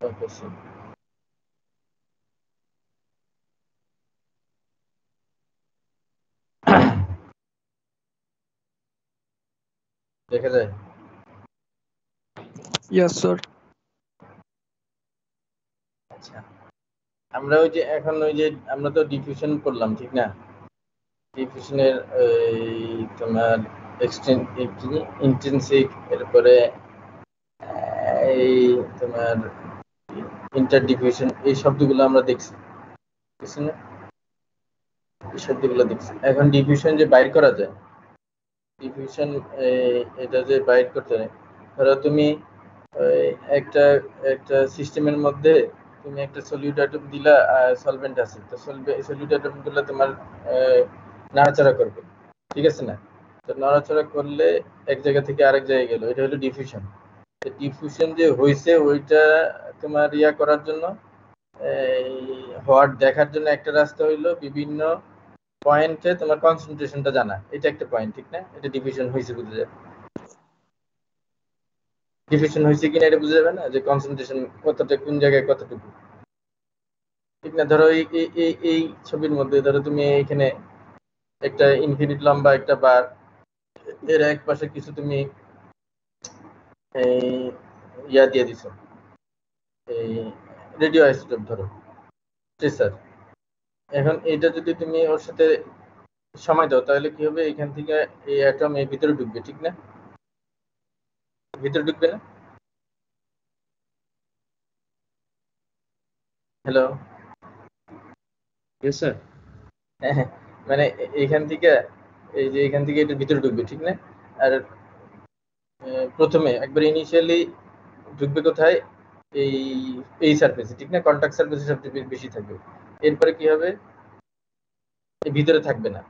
Okay sir. দেখা যায়? Yes, sir. আচ্ছা, আমরা ওই যে এখন ওই যে আমরা তো ডিফিউশন করলাম, ঠিক না? ডিফিউশনের তোমার ইন্ট্রিনসিক, এরপরে এই তোমার ইন্টার ডিফিউশন, এই শব্দগুলো আমরা দেখছি না? এই শব্দগুলো দেখছি। এখন ডিফিউশন যে বাইর করা যায়, ডিফিউশন এটা যে বাইর করতে হয়, ধরো তুমি একটা একটা সিস্টেমের মধ্যে তুমি একটা সলিউট অ্যাটম দিলা, সলভেন্ট আছে, তো সলিউট অ্যাটম গুলো তোমার নাড়াচাড়া করবে, ঠিক আছে না? তো নাড়াচাড়া করলে এক জায়গা থেকে আরেক জায়গায় গেল, এটা হলো ডিফিউশন। ডিফিউশন যে হয়েছে ওইটা তোমার ইয়া করার জন্য, হওয়ার দেখার জন্য একটা রাস্তা হইলো বিভিন্ন পয়েন্টে তোমার কনসেন্ট্রেশনটা জানা, এটা একটা পয়েন্ট, ঠিক না? এটা ডিফিউশন হয়েছে বুঝে যাবে। ডিফিউশন হয়েছে কিনা এটা বুঝে যাবে না, যে কনসেন্ট্রেশন কতটা, কোন জায়গায় কতটুকু, ঠিক না? ধরো এই ছবির মধ্যে ধরো তুমি এখানে একটা ইনফিনিট লম্বা একটা বার, এর এক পাশে কিছু তুমি ইয়া দিয়ে দিছো, এই রেডিও আইসোটোপ ধরো, ট্রেসার। এখন এটা যদি তুমি ওর সাথে সময় দাও, তাহলে কি হবে, এখান থেকে এই অ্যাটম এর ভিতরে ঢুকবে, ঠিক না? ভিতরে ঢুকবে না? হ্যালো? Yes, sir. মানে এইখান থেকে, এই যে এখান থেকে এটা ভিতরে ঢুকবে, ঠিক না? আর প্রথমে একবার ইনিশিয়ালি ঢুকবে কোথায়, এই এই সারফেসে, ঠিক না? কন্টাক্ট সারফেসে সবচেয়ে বেশি থাকবে। এরপরে কি হবে, ভিতরে থাকবে না।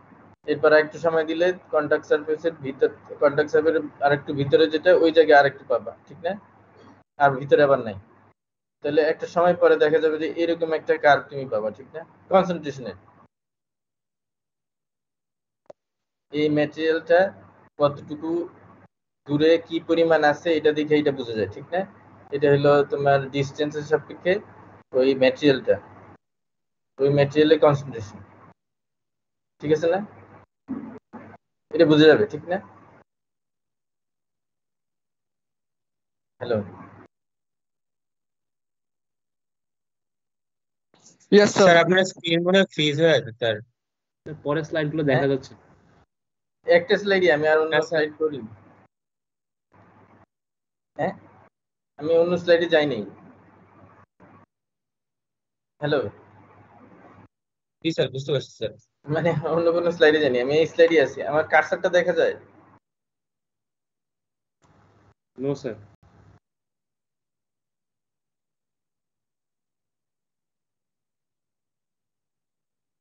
এরপর একটু সময় দিলে কন্টাক্ট সারফেসের ভিতর, কন্টাক্ট সারফেসের আরেকটু ভিতরে যেটা, ওই জায়গায় আরেকটু পাবা, ঠিক না? আর ভিতরে আবার নাই। তাহলে একটা সময় পরে দেখা যাবে যে এরকম একটা কার্ভ তুমি পাবা, ঠিক না? কনসেন্ট্রেশনের এই ম্যাটেরিয়ালটা কতটুকু দূরে কি পরিমাণ আছে এটা দেখে এটা বোঝা যায়, ঠিক না? এটা হলো তোমার ডিস্টেন্সের সাপেক্ষে ওই ম্যাটেরিয়ালের কনসেন্ট্রেশন, ঠিক আছে না? এটা বোঝা যাবে, ঠিক না? হ্যালো? Yes, sir. স্যার আপনার স্ক্রিন মনে হয় ফ্রিজ হয়ে আছে স্যার। পরের স্লাইড গুলো দেখা যাচ্ছে। একটা স্লাইডই, আমি আর অন্য হ্যাঁ, স্যার। স্লাইড করি। হ্যাঁ, আমি অন্য স্লাইডে যাইনি। হ্যালো? জি স্যার, বুঝতে পারছি স্যার। মানে অন্য কোনো স্লাইডে যাইনি, আমি এই স্লাইডে আছি। আমার কার্সারটা দেখা যায়? No sir.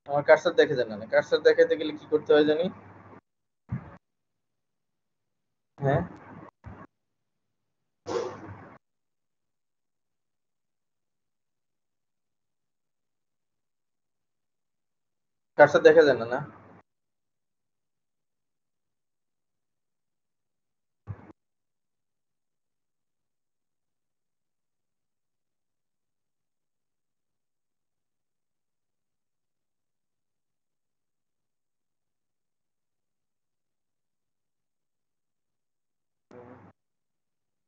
আমার কার্সার দেখা যায় না। কার্সার দেখাতে গেলে কি করতে হয় জানি? হ্যাঁ, কার্সার দেখা যায় না?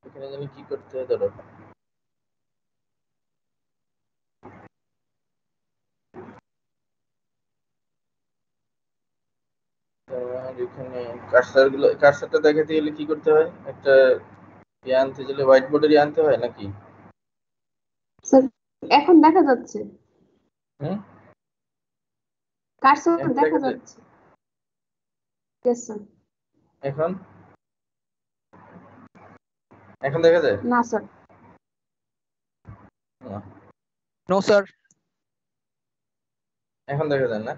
এখানে জানি কি করতে হয়, ধরো এখানে কার্সারটা দেখাতে গেলে কি করতে হয়? একটা ইয়ে আনতে গেলে হোয়াইট বোর্ডের ইয়ে আনতে হয় নাকি? স্যার এখন দেখা যাচ্ছে, হুম, কার্সর এখন দেখা দেখা যায়? যাচ্ছে। Yes, sir. এখন এখন দেখা যায় না স্যার। না, No, sir. এখন দেখা যায় না?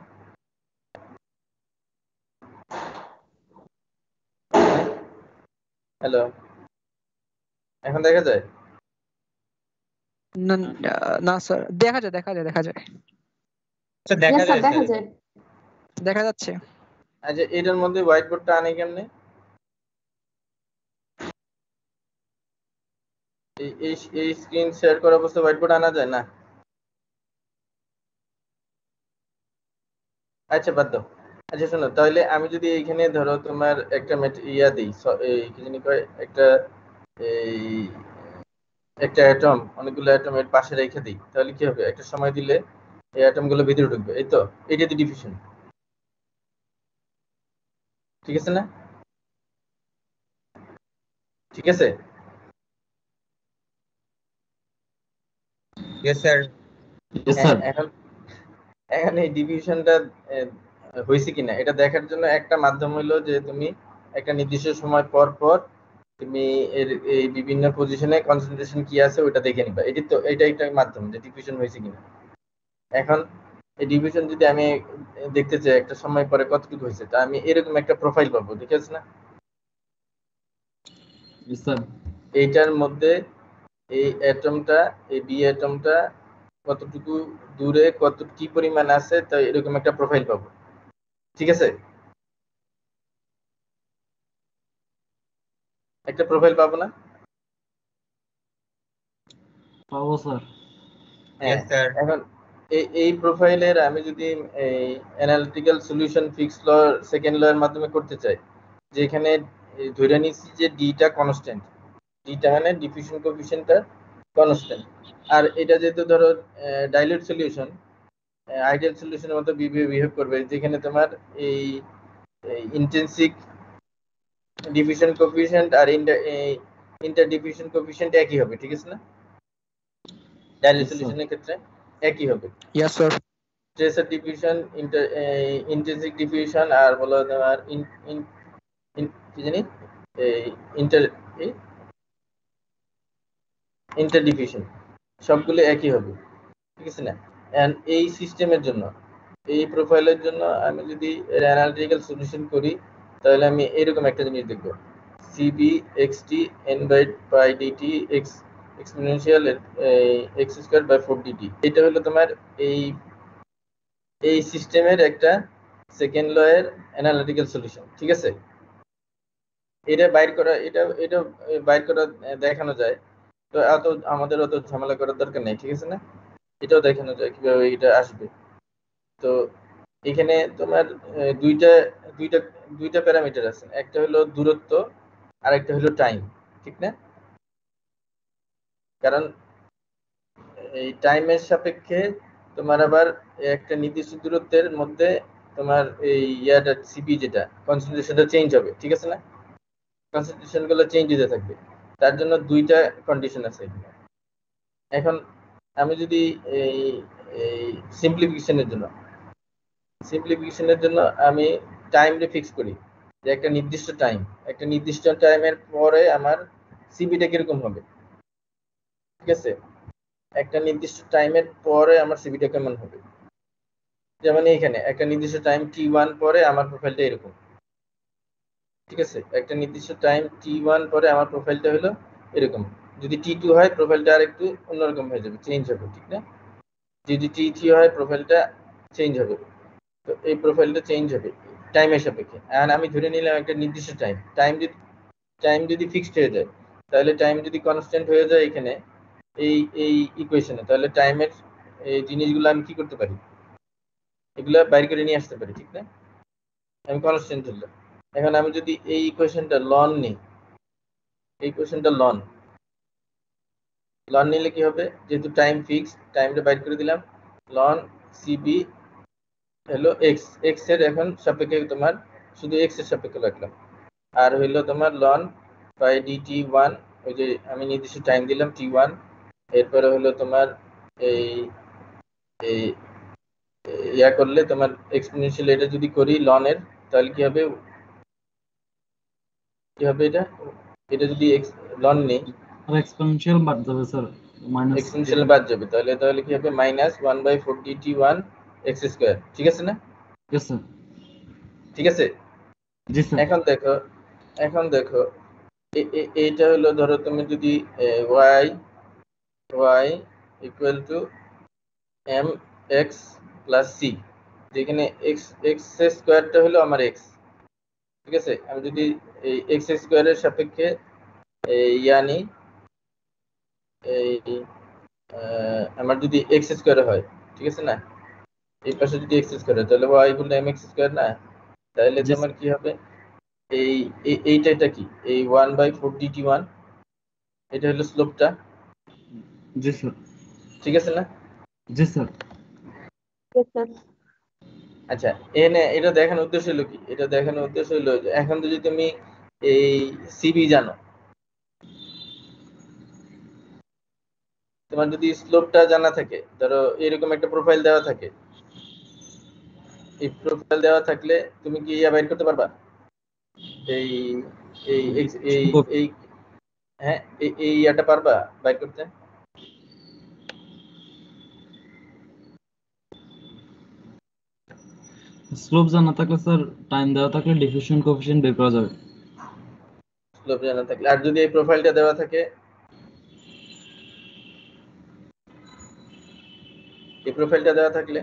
হ্যালো? এখন দেখা যায়? না স্যার, দেখা যায়। স্যার দেখা Yes, sir, যায় দেখা স্যার। যায়। দেখা যাচ্ছে। আচ্ছা, এটার মধ্যে হোয়াইট বোর্ডটা আনে কেমনে? এই স্ক্রিন শেয়ার করা অবস্থায় হোয়াইট বোর্ড আনা যায় না? আচ্ছা বাদ দাও। আচ্ছা শোনো, তাহলে আমি যদি এইখানে ধরো তোমার একটা ইয়া দিই, এই কি জানি কয়, এই একটা অ্যাটম অনেকগুলো অ্যাটম এর পাশে রেখে দিই, তাহলে কি হবে? একটা সময় দিলে এই অ্যাটম গুলো ভিতরে ঢুকবে, এই তো। এইটা তো ডিফিউশন, ঠিক আছে না? ঠিক আছে। Yes sir. হ্যাঁ, এখন এখন এই ডিভিশনটা হয়েছে কিনা এটা দেখার জন্য একটা মাধ্যম হলো যে তুমি একটা নির্দিষ্ট সময় পর পর তুমি এর এই বিভিন্ন পজিশনে কনসেন্ট্রেশন কি আছে ওটা দেখে নিবা। এটি তো এটা একটা মাধ্যম যে ডিভিশন হয়েছে কিনা। এখন এই ডিভিশন যদি আমি দেখতে চাই একটা সময় পরে কতটুকু হয়েছে, তা আমি এরকম একটা প্রোফাইল পাবো, ঠিক আছে না? এইটার মধ্যে এই অ্যাটমটা, এই বি অ্যাটমটা কতটুকু দূরে, কত কি পরিমাণ আছে, তো এরকম একটা প্রোফাইল পাবো, ঠিক আছে? একটা প্রোফাইল পাবো না? পাবো স্যার। হ্যাঁ, ইয়েস স্যার। এখন এই প্রোফাইলের আমি যদি এই অ্যানালিটিক্যাল সলিউশন ফিক্স ল সেকেন্ড ল এর মাধ্যমে করতে চাই, যেখানে ধরে নিচ্ছি যে ডিটা কনস্ট্যান্ট, ডিটা মানে ডিফিউশন কোএফিশিয়েন্টটা কনস্ট্যান্ট, আর এটা যেহেতু ধরো ডাইলিউট সলিউশন, আইডিয়াল সলিউশনের মতো বিহেভ করবে, যেখানে তোমার এই ইন্টেন্সিক ডিফিউশন কোএফিশিয়েন্ট আর ইন্টার ডিফিউশন কোএফিশিয়েন্ট একই হবে, ঠিক আছে না? ডাইলিউট সলিউশনের ক্ষেত্রে একই হবে। Yes sir. Tracer diffusion, intrinsic diffusion, আর বলো তোমার কি জানি ইন্টার ইন্টার ডিফিউশন, সবগুলো একই হবে, ঠিক আছে না? এন্ড এই সিস্টেমের জন্য, এই প্রোফাইলের জন্য আমি যদি এর অ্যানালিটিক্যাল সলিউশন করি, তাহলে আমি এরকম একটা জিনিস দেখব, CB XT n by pi DT x exponential x square by 4 DT. এটা হলো তোমার এই সিস্টেমের একটা সেকেন্ড ল এর অ্যানালিটিক্যাল সলিউশন, ঠিক আছে? এটা বাইর করা দেখানো যায়, তো আমাদের অত ঝামেলা করার দরকার নেই, ঠিক আছে না? এটাও দেখানো যায় কিভাবে এটা আসবে। তো এখানে তোমার দুইটা দুইটা দুইটা প্যারামিটার আছে, একটা হলো দূরত্ব আর একটা হলো টাইম, ঠিক না? কারণ এই টাইমের সাপেক্ষে তোমার আবার একটা নির্দিষ্ট দূরত্বের মধ্যে তোমার এই ইয়াটা সিপি যেটা কনসেন্ট্রেশনটা চেঞ্জ হবে, ঠিক আছে না? কনসেন্ট্রেশন গুলো চেঞ্জ হতে থাকবে, তার জন্য দুইটা কন্ডিশন আছে। এখন আমি যদি এই এই সিম্পলিফিকেশনের জন্য আমি টাইমটা ফিক্স করি যে একটা নির্দিষ্ট টাইমের পরে আমার সিপিটা কিরকম হবে, ঠিক আছে? একটা নির্দিষ্ট টাইমের পরে আমার সিপিটা কেমন হবে, যেমন এইখানে একটা নির্দিষ্ট টাইম t1 পরে আমার প্রোফাইলটা এরকম, ঠিক আছে? একটা নির্দিষ্ট টাইম t1 পরে আমার প্রোফাইলটা হলো এরকম। যদি t2 হয় প্রোফাইলটা আর একটু অন্যরকম হয়ে যাবে, চেঞ্জ হবে, ঠিক না? যদি t3 হয় প্রোফাইলটা চেঞ্জ হবে। তো এই প্রোফাইলটা চেঞ্জ হবে টাইমের সাপেক্ষে। আর আমি ধরে নিলাম একটা নির্দিষ্ট টাইম যদি ফিক্সড হয়ে যায়, তাহলে টাইম যদি কনস্ট্যান্ট হয়ে যায় এখানে এই ইকুয়েশনে, তাহলে টাইমের এই জিনিসগুলো আমি কি করতে পারি, এগুলো বাইর করে নিয়ে আসতে পারি, ঠিক না? আমি কনস্ট্যান্ট ধরলাম। এখন আমি যদি এই ইকুয়েশনটা লন নিই, এই ইকুয়েশনটা লন নিলে কি হবে, যেহেতু টাইম ফিক্সড, টাইমটা বাইর করে দিলাম, লন সিবি হলো এক্স এর এখন সাপেক্ষে তোমার শুধু এক্স এর সাপেক্ষে রাখলাম, আর হইলো তোমার লন বাই ডিটি ওয়ান, ওই যে আমি নির্দিষ্ট টাইম দিলাম t1, এরপরে হলো তোমার এই এই ইয়া করলে তোমার এক্সপোনেনশিয়াল, এটা যদি করি লন এর, তাহলে কি হবে এটা যদি লন নেই এক্সপোনেনশিয়াল বাদ যাবে স্যার, মাইনাস এক্সপোনেনশিয়াল বাদ যাবে, তাহলে কি হবে -1/4 dt1 x স্কয়ার, ঠিক আছে না? Yes sir. ঠিক আছে। জি স্যার। এখন দেখো এইটা হলো, ধরো তুমি যদি y equal to mx plus c, যেখানে x স্কয়ারটা হলো আমার x, ঠিক আছে? আমি যদি এই x স্কয়ারের সাপেক্ষে ইয়া নিই, এই আমার যদি এক্স স্কোয়ার হয়, ঠিক আছে না, এই পাশে যদি এক্স স্কোয়ার হয় তাহলে y equal to M x square না, তাহলে জি তোমার কি হবে, এই এইটা কি, এই 1/4dt1, এটা হলো স্লোপটা, জি স্যার। ঠিক আছে না? জি স্যার। Yes, sir. আচ্ছা, এনে এটা দেখানোর উদ্দেশ্য হলো কি, এটা দেখানোর উদ্দেশ্য হলো যে এখন যদি তুমি এই সিবি জানো, তোমার যদি স্লোপটা জানা থাকে, ধরো এরকম একটা প্রোফাইল দেওয়া থাকে, এই প্রোফাইল দেওয়া থাকলে তুমি কি ইয়া বাইর করতে পারবা, এই এই এই এই হ্যাঁ এই ইয়াটা পারবা বাইর করতে? স্লোপ জানা থাকলে স্যার, টাইম দেওয়া থাকলে ডিফিউশন কোএফিসিয়েন্ট বের করা যাবে। স্লোপ জানা থাকলে, আর যদি এই প্রোফাইলটা দেওয়া থাকে, এই প্রোফাইলটা দেওয়া থাকলে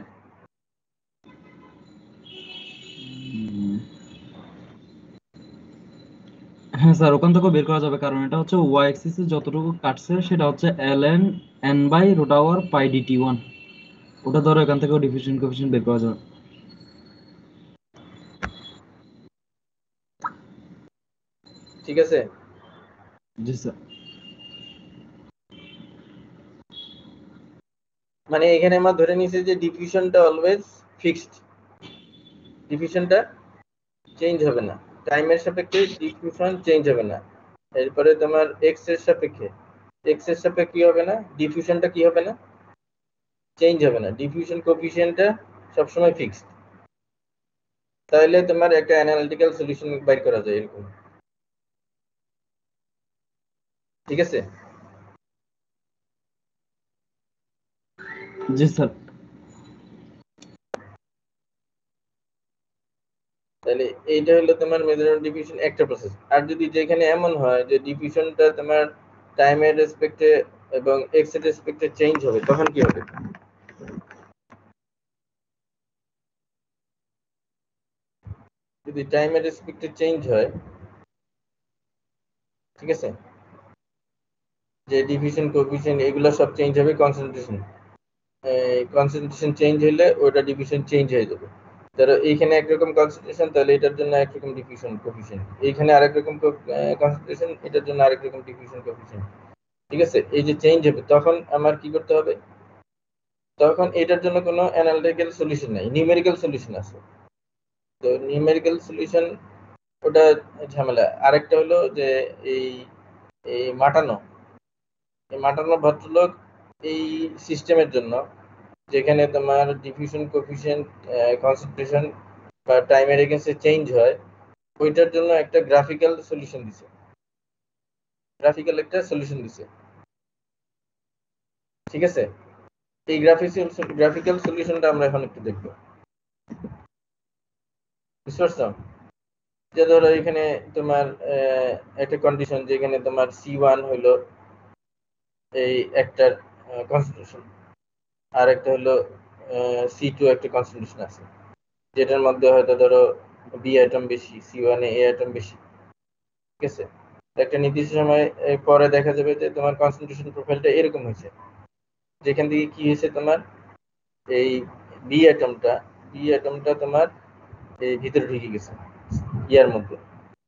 হ্যাঁ স্যার, ওখান থেকেও বের করা যাবে, কারণ এটা হচ্ছে ওয়াই অ্যাক্সিসে যতটুকু কাটছে সেটা হচ্ছে ln n/√π/dt1, ওটা ধরো এখান থেকেও ডিফিউশন কোএফিসিয়েন্ট বের করা যাবে। ঠিক আছে? জি স্যার। মানে এখানে আমরা ধরে নিয়েছি যে ডিফিউশনটা অলওয়েজ ফিক্সড, ডিফিউশনটা চেঞ্জ হবে না, টাইমের সাপেক্ষে ডিফিউশন চেঞ্জ হবে না। এরপরে তোমার এক্স এর সাপেক্ষে কি হবে না, ডিফিউশনটা কি হবে না, চেঞ্জ হবে না, ডিফিউশন কোএফিসিয়েন্টটা সবসময় ফিক্সড। তাহলে তোমার একটা অ্যানালিটিক্যাল সলিউশন বাইর করা যায় এরকম, ঠিক আছে? জি স্যার। তাহলে এইটা হলো তোমার মেজারমেন্ট ডিফিউশন একটা প্রসেস। আর যদি যেখানে এমন হয় যে ডিফিউশনটা তোমার টাইমের রেসপেক্টে এবং এক্স এর রেসপেক্টে চেঞ্জ হবে, তখন কি হবে? যদি টাইমের রেসপেক্টে চেঞ্জ হয়, ঠিক আছে, যে ডিফিউশন কোএফিসিয়েন্ট এগুলো সব চেঞ্জ হবে, কনসেন্ট্রেশন চেঞ্জ হলে ওটা ডিফিউশন চেঞ্জ হয়ে যাবে। ধরো এইখানে একরকম কনসেন্ট্রেশন, তাহলে এটার জন্য একরকম ডিফিউশন কোএফিসিয়েন্ট, এইখানে আরেক রকম কনসেন্ট্রেশন, এটার জন্য আরেক রকম ডিফিউশন কোএফিসিয়েন্ট, ঠিক আছে? এই যে চেঞ্জ হবে, তখন আমার কি করতে হবে, তখন এটার জন্য কোনো অ্যানালিটিক্যাল সলিউশন নাই, নিউমেরিক্যাল সলিউশন আছে। তো নিউমেরিক্যাল সলিউশন ওটা ঝামেলা। আরেকটা হলো যে এই এই মাটানো ভদ্রলোক এই সিস্টেমের জন্য, যেখানে তোমার ডিফিউশন কোএফিসিয়েন্ট, কনসেন্ট্রেশন বা টাইমের এগেইনস্টে চেঞ্জ হয়, ওইটার জন্য একটা গ্রাফিক্যাল একটা সলিউশন দিছে, ঠিক আছে? এই গ্রাফিক্যাল সলিউশনটা আমরা এখন একটু দেখব, বুঝতে পারছো? যে ধরো এখানে তোমার একটা কন্ডিশন, যেখানে তোমার C1 হলো এই একটা কনসেন্ট্রেশন, আর একটা হলো C2 একটা কনসেন্ট্রেশন আছে, যেটার মধ্যে হয়তো ধরো বি আইটেম বেশি, C1 এ আইটেম বেশি, ঠিক আছে? একটা নির্দিষ্ট সময় পরে দেখা যাবে যে তোমার কনসেন্ট্রেশন প্রোফাইলটা এরকম হয়েছে, যেখান থেকে কি হয়েছে, তোমার এই বি আইটেমটা তোমার এই ভিতরে ঢুকে গেছে ইয়ার মধ্যে,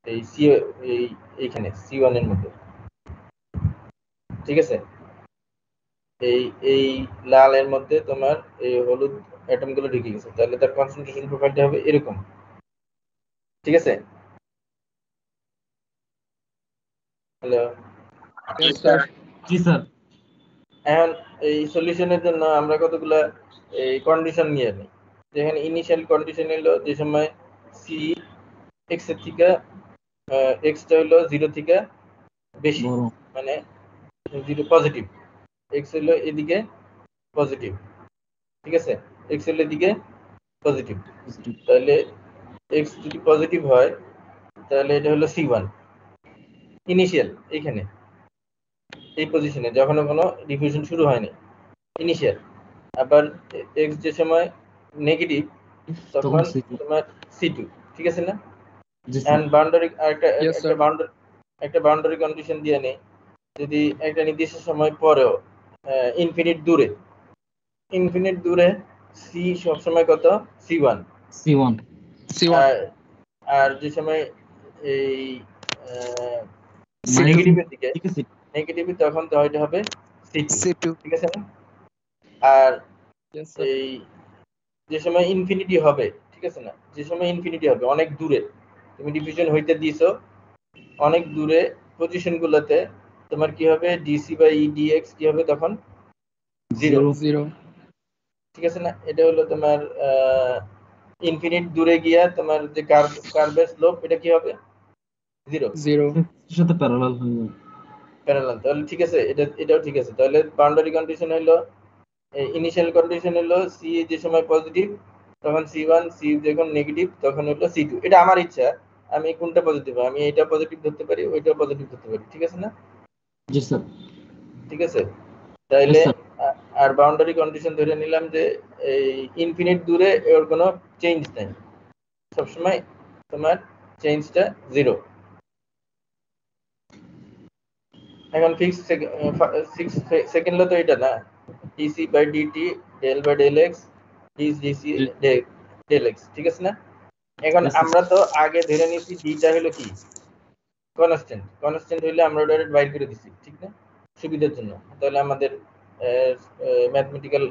এই এইখানে C1 এর মধ্যে, ঠিক আছে? এই লাল এর মধ্যে তোমার এই হলুদ অ্যাটম গুলো ঢুকে গেছে, তাহলে তার কনসেন্ট্রেশন প্রোফাইলটা হবে এরকম, ঠিক আছে? হ্যালো? Yes, sir. জি স্যার। এখন এই সলিউশনের জন্য আমরা কতগুলা এই কন্ডিশন নিয়ে নিই, যেখানে ইনিশিয়াল কন্ডিশন হলো যে সময় সি এক্স এর থেকে এক্সটা হলো 0 থেকে বেশি, বড়। মানে 0 পজিটিভ, এক্স হলো এদিকে পজিটিভ, ঠিক আছে? এক্স হলো এদিকে পজিটিভ, তাহলে এক্স যদি পজিটিভ হয় তাহলে এটা হলো C1 ইনিশিয়াল, এইখানে এই পজিশনে যখন কোনো ডিফিউশন শুরু হয়নি, ইনিশিয়াল। আবার এক্স যে সময় নেগেটিভ, তখন তোমার C2, ঠিক আছে না? জি sir. End boundary Yes, sir. একটা বাউন্ডারি কন্ডিশন দিয়ে নেই, যদি একটা নির্দিষ্ট সময় পরেও ইনফিনিট দূরে সি সবসময় কত C1 C1 C1 আর আর যে সময় এই মাইনাস নেগেটিভের দিকে ঠিক আছে নেগেটিভ তখন তো এটা হবে C2 C2 ঠিক আছে না? আর yes sir এই যে সময় ইনফিনিটি হবে ঠিক আছে না, যে সময় ইনফিনিটি হবে অনেক দূরে তুমি ডিফিউশন হইতে দিছো অনেক দূরে পজিশন গুলোতে তোমার কি হবে ডিসি বাই ডিএক্স কি হবে তখন 0 0 ঠিক আছে না? এটা হলো তোমার ইনফিনিট দূরে গিয়া তোমার যে কার্ভের স্লোপ এটা কি হবে 0 0 এর সাথে প্যারালাল হয়ে যাবে প্যারালাল। তাহলে ঠিক আছে, এটাও ঠিক আছে। তাহলে বাউন্ডারি কন্ডিশন হলো ইনিশিয়াল কন্ডিশন হলো সি যে সময় পজিটিভ তখন C1, সি যখন নেগেটিভ তখন হলো C2। এটা আমার ইচ্ছা আমি কোনটা পজিটিভ, আমি এটা পজিটিভ ধরতে পারি ওইটা পজিটিভ ধরতে পারি, ঠিক আছে না? জি স্যার ঠিক আছে, তাইলে Yes, sir. আর বাউন্ডারি কন্ডিশন ধরে নিলাম যে এই ইনফিনিট দূরে এর কোনো চেঞ্জ নেই, সবসময় তোমার চেঞ্জটা 0। এখন ফিক্স সেকেন্ড লো তো এটা না, DC by DT del by del x DC del x, ঠিক আছে না? এখন Yes, sir. আমরা তো আগে ধরে নিয়েছি ডিটা হলো কি কনস্ট্যান্ট হইলে আমরা ডাইরেক্ট বাইর করে দিছি, ঠিক না, সুবিধার জন্য। তাহলে আমাদের ম্যাথমেটিক্যাল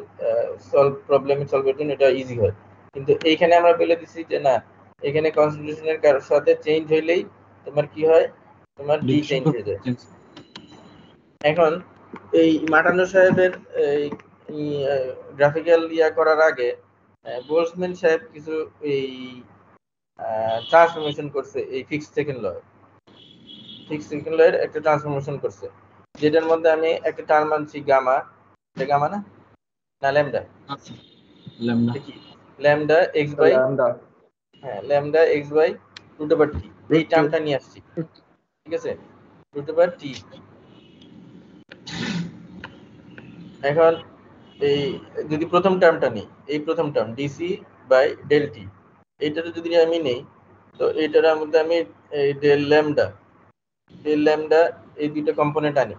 সলভের জন্য এটা ইজি হয়। কিন্তু এইখানে আমরা বলে দিছি যে না, এখানে কনস্টিটিউশনের সাথে চেঞ্জ হইলেই তোমার কি হয়, তোমার ডি চেঞ্জ হয়ে যায়। এখন এই মাটানো সাহেবের এই গ্রাফিক্যাল করার আগে বোলসম্যান সাহেব কিছু এই ট্রান্সফরমেশন করছে এই ফিক্সড সেকেন্ড লয়ের একটা ট্রান্সফরমেশন করছে, যেটার মধ্যে আমি একটা টার্ম আনছি গামা, এটা গামা না ল্যামডা, আচ্ছা ল্যামডা দেখি lambda x by lambda x by root over T, এই টার্মটা নিয়ে আসছি, ঠিক আছে, রুট ওভার টি। এখন এই যদি প্রথম টার্মটা নিই, এই প্রথম term DC by del T, এইটাতে যদি আমি নেই তো এইটার মধ্যে আমি এই ডেল ল্যামডা এই দুইটা কম্পোনেন্ট আনি,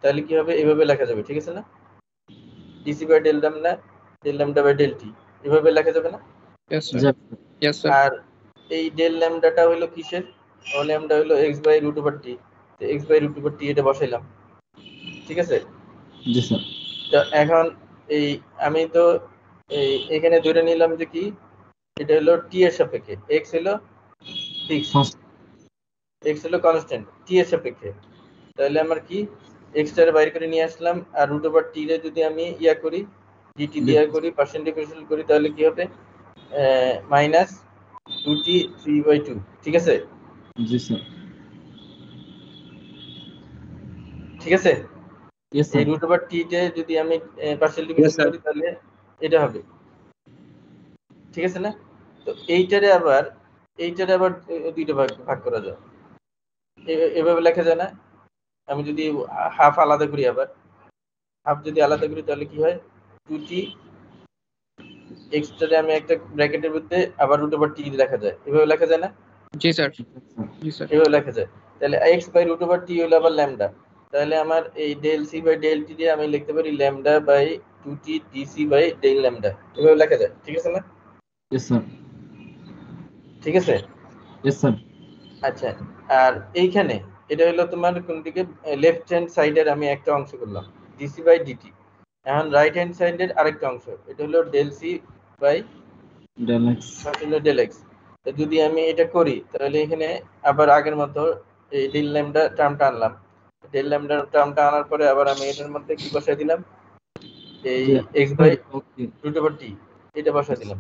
তাহলে কি হবে এইভাবে লেখা যাবে, ঠিক আছে না? DC by del lambda by del T এভাবে লেখা যাবে না? yes sir যাক yes sir আর এই ডেল ল্যামডাটা হলো কিসের, ও ল্যামডা হলো X by root over T, তো X by root over T এটা বসাইলাম, ঠিক আছে? জি স্যার তো এখন এই আমি তো এই এখানে ধরে নিলাম যে কি এটা হলো টি এর সাপেক্ষে, এক্স হলো ফিক্স, এক্স হলো কনস্ট্যান্ট টি এর সাপেক্ষে, তাহলে আমার কি এক্স টার বাইরে করে নিয়ে আসলাম, আর রুট ওভার টি রে যদি আমি করি ডিটি দিয়ে করি পার্সেন্ট ডিফারেন্সিয়াল করি তাহলে কি হবে মাইনাস 2t 3/2, ঠিক আছে? জি স্যার ঠিক আছে, ইয়েস এই স্যার রুট ওভার টি তে যদি আমি পার্সেন্ট ডিফারেন্সিয়াল করি তাহলে এটা হবে, ঠিক আছে না? তো এইটারে আবার দুইটা ভাগ করা যায়, এভাবে লেখা যায় না? আমি যদি হাফ আলাদা করি, আবার হাফ যদি আলাদা করি তাহলে কি হয় 2t এক্সট্রা আমি একটা ব্র্যাকেটের মধ্যে আবার রুট ওভার টি লেখা যায়, এভাবে লেখা যায় না? জি স্যার জি স্যার এভাবে লেখা যায়। তাহলে x by root over T হলো আবার ল্যামডা, তাহলে আমার এই del C by del T দিয়ে আমি লিখতে পারি lambda by 2t DC by del lambda, এভাবে লেখা যায়, ঠিক আছে না? ইয়েস স্যার ঠিক আছে, ইয়েস স্যার আচ্ছা। আর এইখানে এটা হলো তোমার কোন দিকে, লেফট হ্যান্ড সাইডের আমি একটা অংশ করলাম ডিসি বাই ডিটি, এখন রাইট হ্যান্ড সাইডের আরেকটা অংশ এটা হলো del C by del x del x. যদি আমি এটা করি তাহলে এখানে আবার আগের মতো এই ডেল ল্যামডা টার্মটা আনলাম, ডেল ল্যামডা টার্মটা আনার পরে আবার আমি এটার মধ্যে কি বসাই দিলাম, এই x by root over T এটা বসাই দিলাম।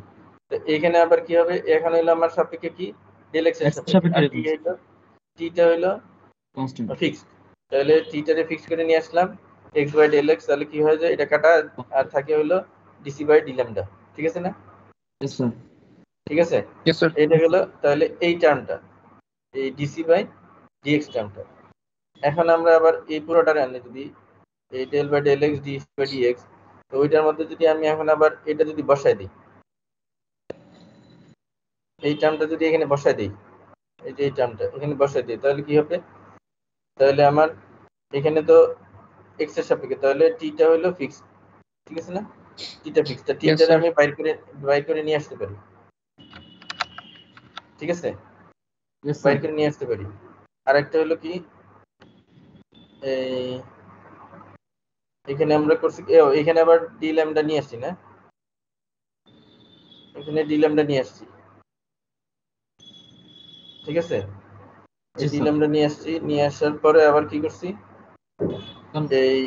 তো এখানে আবার কি হবে, এখানে হলো আমার সাপেক্ষে কি ডেল এক্স এর সাপেক্ষে, আর টি হলো টিটা হলো কনস্ট্যান্ট ফিক্সড, তাহলে টিটারে ফিক্স করে নিয়ে আসলাম এক্স বাই ডেল এক্স, তাহলে কি হয়ে যায় এটা কাটা আর থাকে হলো ডিসি বাই ডি ল্যামডা, ঠিক আছে না? ইয়েস স্যার ঠিক আছে, yes sir এটা হলো তাহলে এই টার্মটা এই ডিসি বাই ডিএক্স টার্মটা। এখন আমরা আবার এই পুরোটারে আনলে যদি এই del by del x DX by DX, তো ওইটার মধ্যে যদি আমি এখন আবার এটা যদি বসাই দিই, এই টার্মটা যদি এখানে বসাই দিই, এই যে এই টার্মটা এখানে বসাই দিই তাহলে কি হবে, তাহলে আমার এখানে তো এক্স এর সাপেক্ষে, তাহলে টিটা হলো ফিক্স, ঠিক আছে না? টিটা ফিক্স, তা Yes, টিটা sir. আমি বাইর করে নিয়ে আসতে পারি, ঠিক আছে? Yes, বাইর sir. করে নিয়ে আসতে পারি। আর একটা হলো কি, এই এখানে আমরা করছি এখানে আবার ডি ল্যামডা নিয়ে আসছি না, এখানে ডি ল্যামডা নিয়ে আসছি, ঠিক আছে? জি এই ডি স্যার। ল্যামডা নিয়ে আসছি, নিয়ে আসার পরে আবার কি করছি, কারণ এই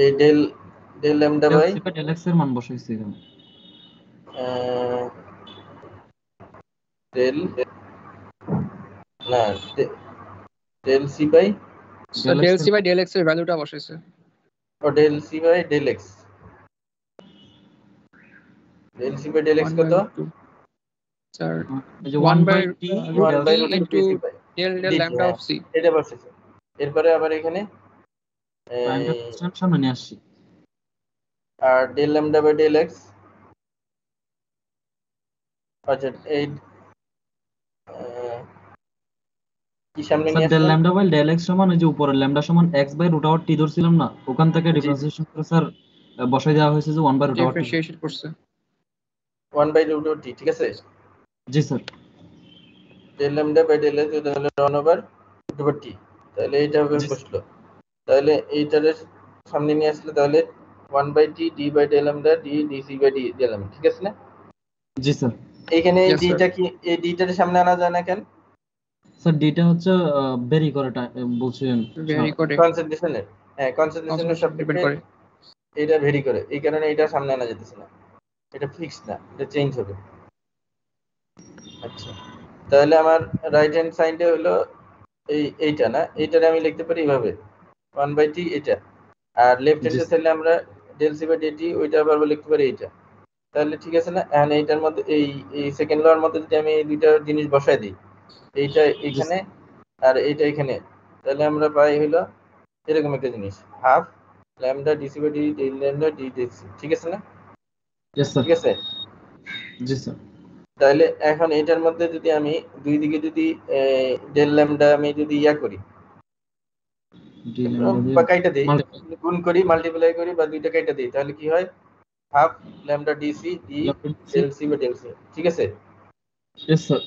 এই del lambda del by C বা ডেল এক্স এর মান বসাইছি এখানে। ডেল না del C by So del del X c by del x এর ভ্যালুটা বসাইছে। Del C by del x, del C by del X 1 কত? by 2 sir এই যে 1 by t one root by t root into DC by del DT, lambda হ্যাঁ of c. এটা বসেছে। এরপরে আবার এখানে প্রাইমটা কনস্ট্যান্ট সামনে নিয়ে আসছি। আর del lambda by del X, আচ্ছা এই কি সামনে স্যার নিয়ে ডেল আসলাম? ল্যামডা বাই ডেল এক্স সমান এই যে উপরের ল্যামডা সমান X by root over T ধরছিলাম না, ওখান থেকে জি ডিফারেন্সিয়েশন করে স্যার বসাই দেওয়া হয়েছে যে 1 by root over T. Differentiation করছে। ওয়ান বাই রুট টি, ঠিক আছে? জি sir. Del lambda by del X এটা হলো 1 ওভার রুট ওভার টি, তাহলে এইটা হবে জি বসলো। তাহলে এইটার সামনে নিয়ে আসলে তাহলে 1 by T D by del lambda D DC by D del lambda, ঠিক আছে না? জি স্যার। এইখানে এই Yes, sir. ডিটা কি, এই ডিটার সামনে আনা যায় না কেন? স্যার ডিটা হচ্ছে ভেরি করে বলছেন Vary করে কনসেন্ট্রেশনের, হ্যাঁ কনসেন্ট্রেশনের concentration depend সাপেক্ষে করে। এটা ভেরি করে, এই কারণে এটা সামনে আনা যেতেছে না, এটা ফিক্সড না, এটা চেঞ্জ হবে। আচ্ছা, তাহলে আমার রাইট হ্যান্ড সাইডে হলো এইটা না, এইটারে আমি লিখতে পারি এইভাবে 1 বাই টি এটা, আর লেফট জি হ্যান্ডে চাইলে আমরা ডেল সি বাই ডিটি ওইটা আবার লিখতে পারি এইটা, তাহলে ঠিক আছে না? এখন এইটার মধ্যে এই সেকেন্ড লর মধ্যে যদি আমি এই দুইটা জিনিস বসাই দিই, এইটা এখানে আর এইটা এখানে, তাহলে আমরা পাই হলো এরকম একটা জিনিস, half lambda DC by D del lambda D DC, ঠিক আছে না? Yes sir. ঠিক আছে, জি স্যার। তাহলে এখন এটার মধ্যে যদি আমি দুই দিকে যদি ডেল ল্যামডা আমি যদি ইয়া করি ডি ল্যামডা দিয়ে বা কাইটা দিই, মাল্টিপ্লাই গুণ করি মাল্টিপ্লাই করি বা দুইটা কাইটা দিই, তাহলে কি হয়? Half lambda DC D del C বা ডেল সি, ঠিক আছে? Yes sir.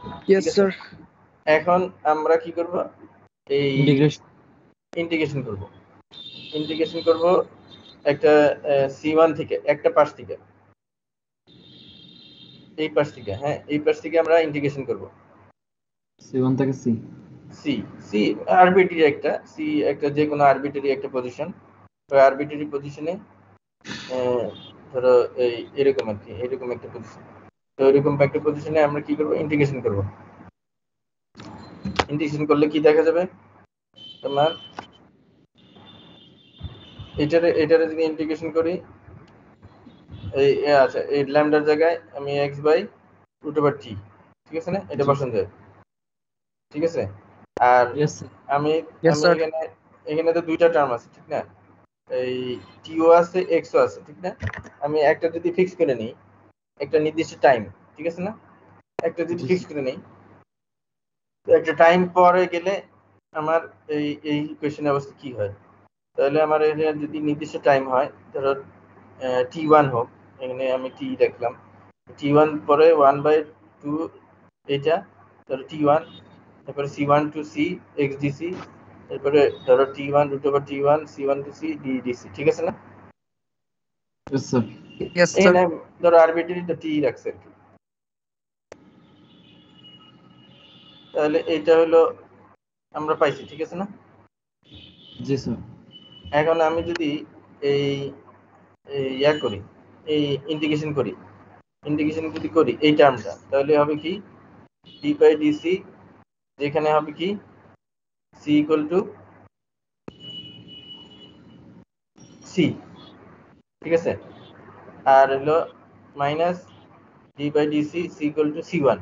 Yes, ঠিক আছে, sir. এখন আমরা কি করব, এই ইন্টিগ্রেশন ইন্টিগ্রেশন করব, ইন্টিগ্রেশন করব একটা C1 থেকে, একটা পাশ থেকে, এই পাশ থেকে, হ্যাঁ এই পাশ থেকে আমরা ইন্টিগ্রেশন করব C1 থেকে C। সি, সি আরবিটারি একটা, সি একটা যে কোনো আরবিটারি একটা পজিশন, ওই আরবিটারি পজিশনে ধরো এই এরকম আর কি, এরকম একটা পজিশন, তো এরকম একটা পজিশনে আমরা কি করব, ইন্টিগ্রেশন করব। ইন্টিগ্রেশন করলে কি দেখা যাবে তোমার, এটারে যদি ইন্টিগ্রেশন করি, এই আচ্ছা এই ল্যামডার জায়গায় আমি x by root over T, ঠিক আছে না? এটা বসান যায়, ঠিক আছে? আর ইয়েস স্যার। আমি Yes, আমি sir. এখানে তো দুইটা টার্ম আছে, ঠিক না? এই টিও আছে এক্সও আছে, ঠিক না? আমি একটা যদি ফিক্স করে নিই, একটা নির্দিষ্ট টাইম, ঠিক আছে না? একটা যদি জি ফিক্স করে নিই, তো একটা টাইম পরে গেলে আমার এই ইকুয়েশনের অবস্থা কি হয়, তাহলে আমার এখানে যদি নির্দিষ্ট টাইম হয়, ধরো T1 হোক, এখানে আমি টি দেখলাম, T1 পরে 1/2 এটা, ধরো T1, তারপরে C1 টু C XDC, তারপরে ধরো T1 root over T1 C1 to C DDC, ঠিক আছে না? Yes sir. Yes, sir. এখানে ধরো আরবিটারি তো টি রাখছে আর কি, তাহলে এইটা হলো আমরা পাইছি, ঠিক আছে না? জি স্যার। এখন আমি যদি এই ইয়া করি, এই ইন্টিগ্রেশন করি, ইন্টিগ্রেশন যদি করি এই টার্মটা, তাহলে হবে কি ডি বাই ডিসি, যেখানে হবে কি সি ইকুয়াল টু সি, ঠিক আছে? আর হলো minus D by DC C equal to C1,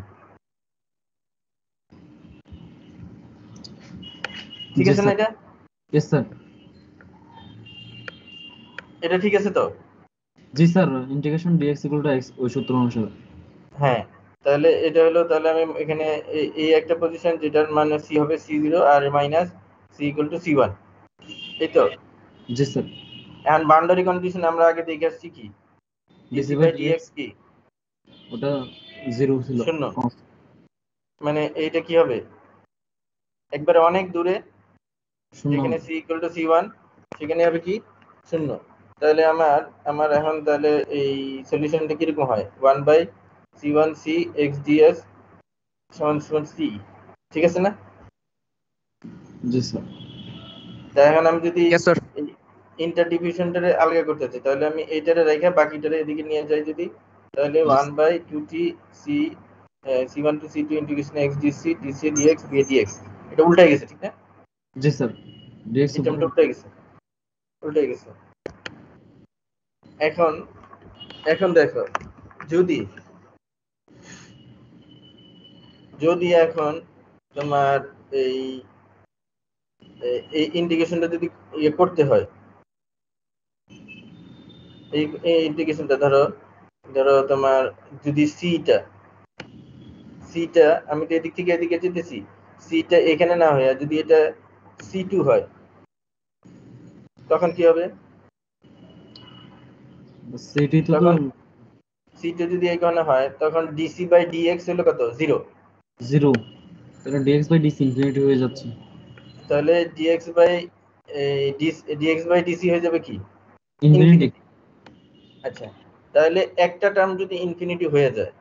ঠিক জি আছে না? স্যার। এটা ইয়েস স্যার। এটা ঠিক আছে তো? জি sir, integration dx equal to x ওই সূত্র অনুসারে। হ্যাঁ, তাহলে এটা হলো, তাহলে আমি এখানে এই একটা পজিশন যেটার মানে সি হবে C0 আর minus C equal to C1, এই তো জি স্যার। এখন বাউন্ডারি কন্ডিশন আমরা আগে দেখে আসছি কি DC DC by by DX DX কি ওটা 0 ছিল। শূন্য। মানে এইটা কি হবে একবারে অনেক দূরে শূন্য যেখানে হবে। c ইকুয়াল টু c1 সেখানে হবে কি শূন্য। তাহলে আমার এখন তাহলে এই সলিউশনটা কিরকম হয় 1/c1c x ds সমান সমান c, ঠিক আছে না? জি স্যার। তাই এখন আমি যদি ইয়েস স্যার। ইন্টারডিভিশনটারে আলাদা করতে চাই তাহলে আমি এইটারে রেখে বাকিটারে এদিকে নিয়ে যাই যদি, তাহলে 1/2t c c1 to c2 integration x dc dc dx dx এটা উল্টাই গেছে ঠিক না? জি স্যার। ডিএক্স এই টার্মটা উল্টাই গেছে। এখন দেখো যদি এখন তোমার এই এই ইন্টিগ্রেশনটা যদি ইয়ে করতে হয়, এই ইন্টিগ্রেশনটা ধরো তোমার যদি সিটা আমি তো এদিক থেকে এদিকে যেতেছি, সিটা এখানে না হয় যদি এটা c2 হয় তখন কি হবে? সেটি তো তখন সিটা যদি এখানে হয় তখন ডিসি বাই ডিএক্স হলো কত 0। 0, তাহলে ডিএক্স বাই ডিসি ইনফিনিটি হয়ে যাচ্ছে। তাহলে ডিএক্স বাই ডিসি হয়ে যাবে কি ইনফিনিটি। ইনফিনিটি। আচ্ছা তাহলে একটা টার্ম যদি ইনফিনিটি হয়ে যায়,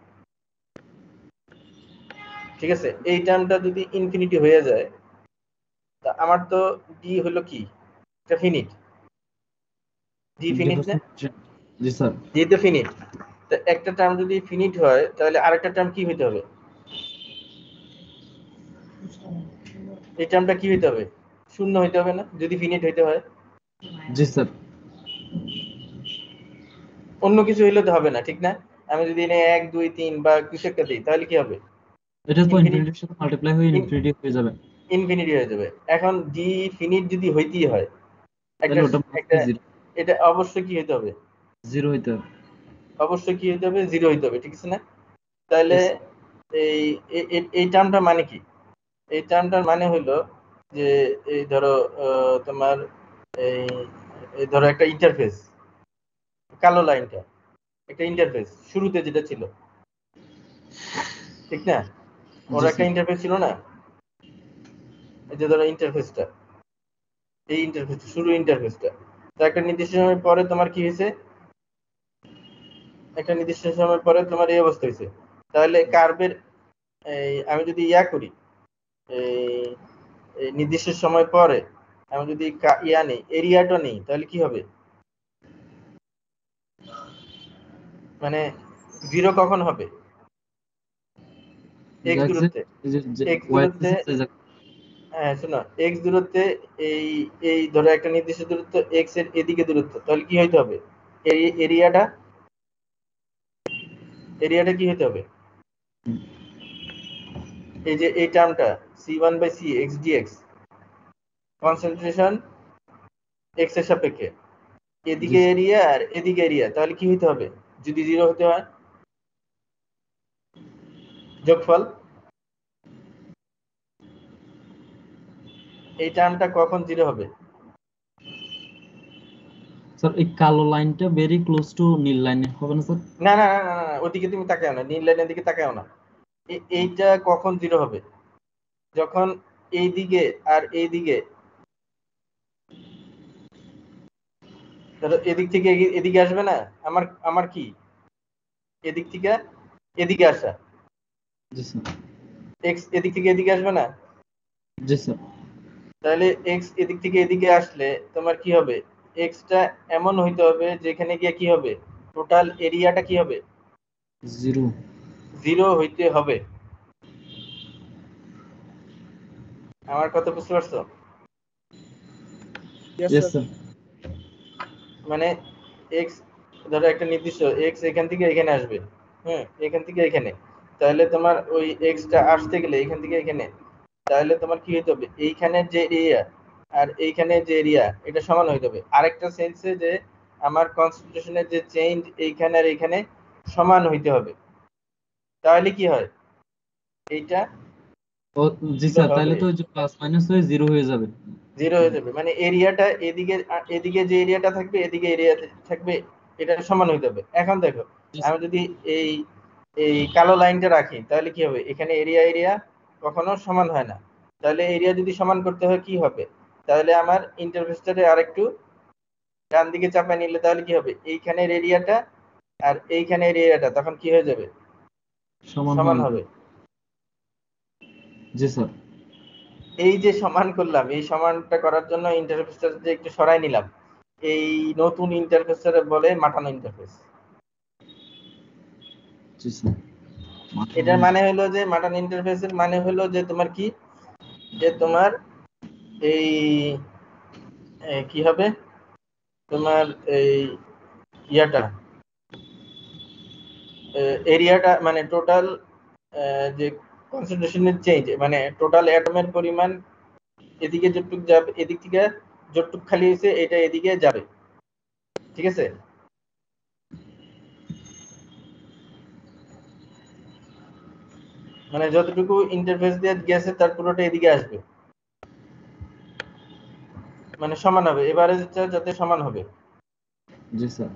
ঠিক আছে, এই টার্মটা যদি ইনফিনিটি হয়ে যায় তা আমার তো ডি হলো কি এটা ফিনিট, ডি ফিনিট না? জি স্যার। ডি তো ফিনিট। তো একটা টার্ম যদি ফিনিট হয় তাহলে আরেকটা টার্ম কি হইতে হবে? এই টার্মটা কি হইতে হবে? শূন্য হইতে হবে না যদি ফিনিট হইতে হয়? জি স্যার। অন্য কিছু হইলে তো হবে না ঠিক না? আমি যদি এনে 1 2 3 বা কিছু একটা দিই তাহলে কি হবে? এটা তো ইনফিনিট ইনফিনিটির সাথে মাল্টিপ্লাই হয়ে ইনফিনিটি হয়ে যাবে। ইনফিনিটি হয়ে যাবে। এখন ডি ফিনিট যদি হইতেই হয় একটা তাহলে ওটা একটা 0 এটা অবশ্যই কি হইতে হবে? 0 হইতে হবে। অবশ্যই কি হইতে হবে? 0 হইতে হবে, ঠিক আছে না? তাহলে Yes. এই এই টার্মটা মানে কি? এই টার্মটার মানে হলো যে এই ধরো তোমার এই এই ধরো একটা ইন্টারফেস, কালো লাইনটা একটা ইন্টারফেস শুরুতে যেটা ছিল, ঠিক না? ওর জি একটা স্যার। ইন্টারফেস ছিল না? এই যে ধরো ইন্টারফেসটা, এই ইন্টারফেসটা শুরু ইন্টারফেসটা, তো একটা নির্দিষ্ট সময় পরে তোমার কি হয়েছে? একটা নির্দিষ্ট সময় পরে তোমার এই অবস্থা হয়েছে। তাহলে কার্ভের আমি যদি করি এই নির্দিষ্ট সময় পরে আমি যদি নেই এরিয়াটা নেই তাহলে কি হবে? মানে 0 কখন হবে? x দূরত্বে, x ওয়াই দূরত্বে অ্যাক্সিস হ্যাঁ শোনো x দূরত্বে এই এই ধরো একটা নির্দিষ্ট দূরত্ব x এর এদিকে দূরত্ব, তাহলে কি হইতে হবে? এরিয়াটা কি হইতে হবে? এই যে এই টার্মটা c1/c x dx concentration x এর সাপেক্ষে, এদিকে এরিয়া আর এদিকে এরিয়া, তাহলে কি হইতে হবে যদি 0 হতে হয়? যোগফল। এই টার্মটা কখন 0 হবে? স্যার এই কালো লাইনটা ভেরি ক্লোজ টু নীল লাইনে হবে না স্যার? না না না না না, ওদিকে তুমি তাকাও না, নীল লাইনের দিকে তাকাও না। এইটা কখন 0 হবে? যখন এইদিকে আর এইদিকে ধরো এদিক থেকে এদিকে আসবে না, আমার কি এদিক থেকে এদিকে আসা, জি স্যার। x এদিক থেকে এদিকে আসবে না? জি স্যার। তাহলে x এদিক থেকে এদিকে আসলে তোমার কি হবে? x টা এমন হইতে হবে যেখানে গিয়ে কি হবে টোটাল এরিয়াটা কি হবে? 0। 0 হইতে হবে। আমার কথা বুঝতে পারছো? Yes sir. মানে x ধরো একটা নির্দিষ্ট x এখান থেকে এখানে আসবে, হ্যাঁ এখান থেকে এখানে, তাহলে তোমার ওই x টা আসতে গেলে এখান থেকে এখানে, তাহলে তোমার কি হইতে হবে? এইখানের যে এরিয়া আর এইখানের যে এরিয়া এটা সমান হইতে হবে। আরেকটা সেন্সে যে আমার কনসেন্ট্রেশনের যে চেঞ্জ এইখানে আর এইখানে সমান হইতে হবে। তাহলে কি হয়? এইটা ও জি স্যার, তাহলে তো ওই যে প্লাস মাইনাস হয়ে জিরো হয়ে যাবে। জিরো হয়ে যাবে, মানে এরিয়াটা এদিকে যে এরিয়াটা থাকবে এদিকে এরিয়া থাকবে, এটা সমান হয়ে যাবে। এখন দেখো, জি আমি যদি এই এই কালো লাইনটা রাখি তাহলে কি হবে, এখানে এরিয়া কখনো সমান হয় না। তাহলে এরিয়া যদি সমান করতে হয় কি হবে, তাহলে আমার ইন্টারফেসটারে আরেকটু ডান দিকে চাপায় নিলে তাহলে কি হবে, এইখানের এরিয়াটা আর এইখানের এরিয়াটা তখন কি হয়ে যাবে, সমান সমান হয়ে হবে। যাবে। জি স্যার। এই যে সমান করলাম, এই সমানটা করার জন্য ইন্টারফেসটা যে একটু সরাই নিলাম, এই নতুন ইন্টারফেসটারে বলে মাটানো ইন্টারফেস। জি স্যার। এটার মানে হলো যে মাটানো ইন্টারফেসের মানে হলো যে তোমার কি, যে তোমার এই কি হবে, তোমার এই ইয়াটা এরিয়াটা মানে টোটাল যে কনসেন্ট্রেশনের চেঞ্জ, মানে টোটাল অ্যাটমের পরিমাণ এদিকে যতটুক যাবে, এদিক থেকে যতটুক খালি হয়েছে এটা এদিকে যাবে, ঠিক আছে। মানে যতটুকু ইন্টারফেস দিয়ে গেছে তার পুরোটা এদিকে আসবে, মানে সমান হবে, এভারেজটা যাতে সমান হবে। জি স্যার।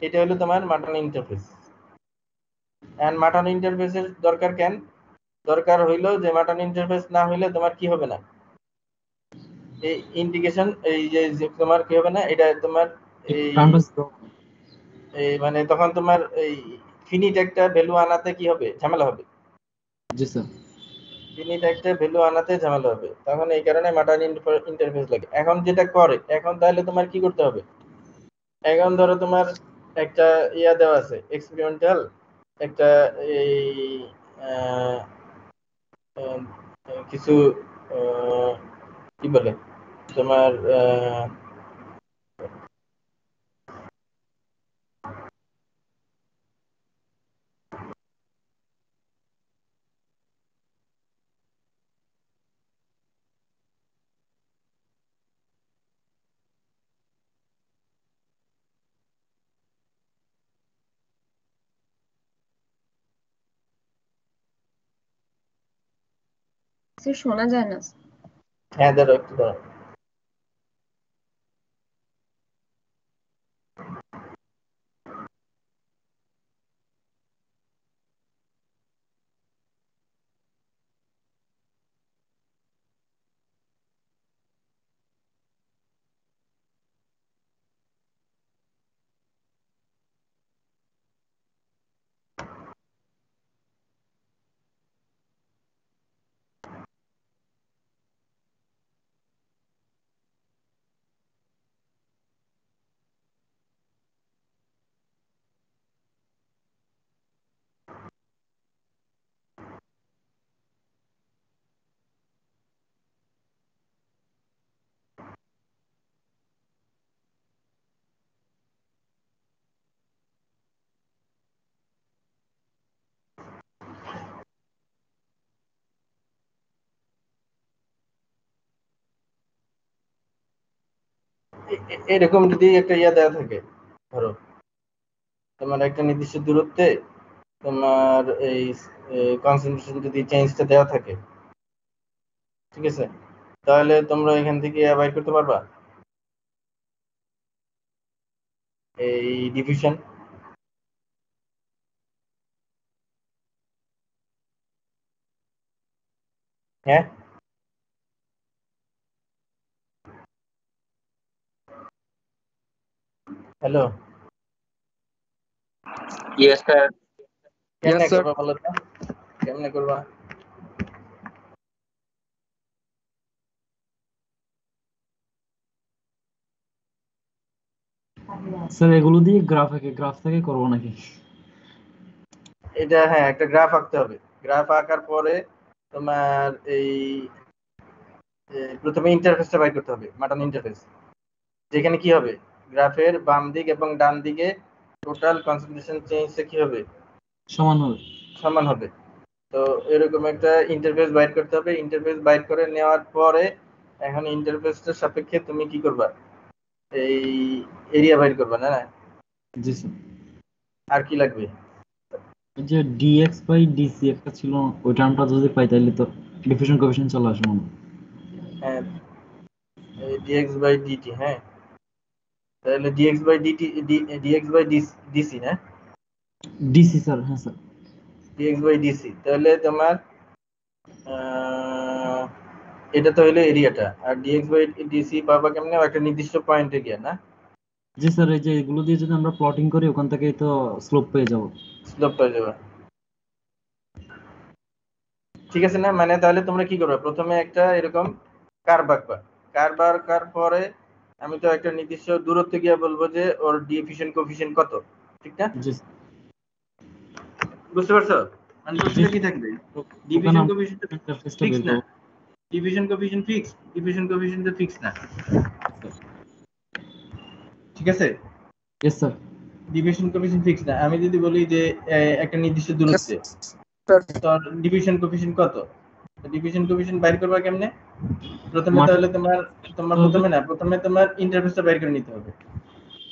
এটা হলো তোমার মাটানো ইন্টারফেস। এন্ড মাটানো ইন্টারফেসের দরকার কেন, দরকার হইলো যে মাটানো ইন্টারফেস না হইলে তোমার কি হবে না, এই ইন্ডিকেশন এই যে তোমার কি হবে না, এটা তোমার এই এই মানে তখন তোমার এই ফিনিট একটা ভ্যালু আনাতে কি হবে, ঝামেলা হবে। জি স্যার। ফিনিট একটা ভ্যালু আনাতে ঝামেলা হবে, তখন এই কারণে মাটানো ইন্টারফেস লাগে। এখন যেটা করে, এখন তাহলে তোমার কি করতে হবে, এখন ধরো তোমার একটা ইয়া দেওয়া আছে এক্সপেরিমেন্টাল, একটা এই আহ, আহ, কিছু কি বলে তোমার স্যার শোনা যায় না। হ্যাঁ ধরো একটু ধরো। এরকম যদি একটা ইয়া দেওয়া থাকে, ধরো তোমার একটা নির্দিষ্ট দূরত্বে তোমার এই কনসেন্ট্রেশন যদি চেঞ্জটা দেওয়া থাকে, ঠিক আছে, তাহলে তোমরা এখান থেকে অ্যাভয়েড করতে পারবা এই ডিফিউশন। হ্যাঁ, হ্যালো, ইয়েস স্যার। কেমনে স্যার। করবা বলো তো, কেমনে করবা? স্যার এগুলো দিয়ে গ্রাফ থেকে করবো নাকি? এটা হ্যাঁ, একটা গ্রাফ আঁকতে হবে। গ্রাফ আঁকার পরে তোমার এই প্রথমে ইন্টারফেসটা বাই করতে হবে, মাটানো ইন্টারফেস, যেখানে কি হবে, গ্রাফের বাম দিক এবং ডান দিকে টোটাল কনসেন্ট্রেশন চেঞ্জটা কি হবে, সমান হবে। সমান হবে। তো এরকম একটা ইন্টারফেস বাইর করতে হবে। ইন্টারফেস বাইর করে নেওয়ার পরে এখন ইন্টারফেসটার সাপেক্ষে তুমি কি করবা, এই এরিয়া বাইর করবা না? জি স্যার। আর কি লাগবে? এই যে ডিএক্স বাই ডিসি একটা ছিল, ওই টার্মটা যদি পাই তাহলে তো ডিফিউশন কোএফিশিয়েন্ট চলে আসে মনে হয়। হ্যাঁ ডিএক্স বাই ডিটি, হ্যাঁ তাহলে DX by DT, DX by DC না, ডিসি স্যার, হ্যাঁ স্যার। ডিএক্স বাই ডিসি, তাহলে তোমার আহ, এটা তো হলো এরিয়াটা, আর ডিএক্স বাই ডিসি পাবা কেমনে, একটা নির্দিষ্ট পয়েন্ট এরিয়া না, জি স্যার, এই যে এগুলো দিয়ে যদি আমরা প্লটিং করি ওখান থেকেই তো স্লোপ পেয়ে যাব। স্লোপ পেয়ে যাবে। ঠিক আছে না, মানে তাহলে তোমরা কি করবে, প্রথমে একটা এরকম কার্ভ আঁকবা, কার্ভ আঁকার পরে আমি তো একটা নির্দিষ্ট দূরত্বে গিয়ে বলবো যে ওর ডিফিউশন কোএফিশিয়েন্ট কত, ঠিক না? জি বুঝতে পারছো? মানে প্রশ্নটা কি থাকবে, ওখানে ডিফিউশন আমরা কোএফিশিয়েন্ট ইন্টারফেসটা ফিক্স বের না, করব। Diffusion coefficient fix, diffusion coefficient তো ফিক্স না, ঠিক আছে? Yes sir. Diffusion coefficient fix না, আমি যদি বলি যে একটা নির্দিষ্ট দূরত্বে তো ডিফিউশন কোএফিশিয়েন্ট কত, ডিফিউশন কোএফিশিয়েন্ট বাইর করবা কেমনে, প্রথমে তাহলে তোমার তোমার প্রথমে না, প্রথমে তোমার ইন্টারফেসটা বাইর করে নিতে হবে।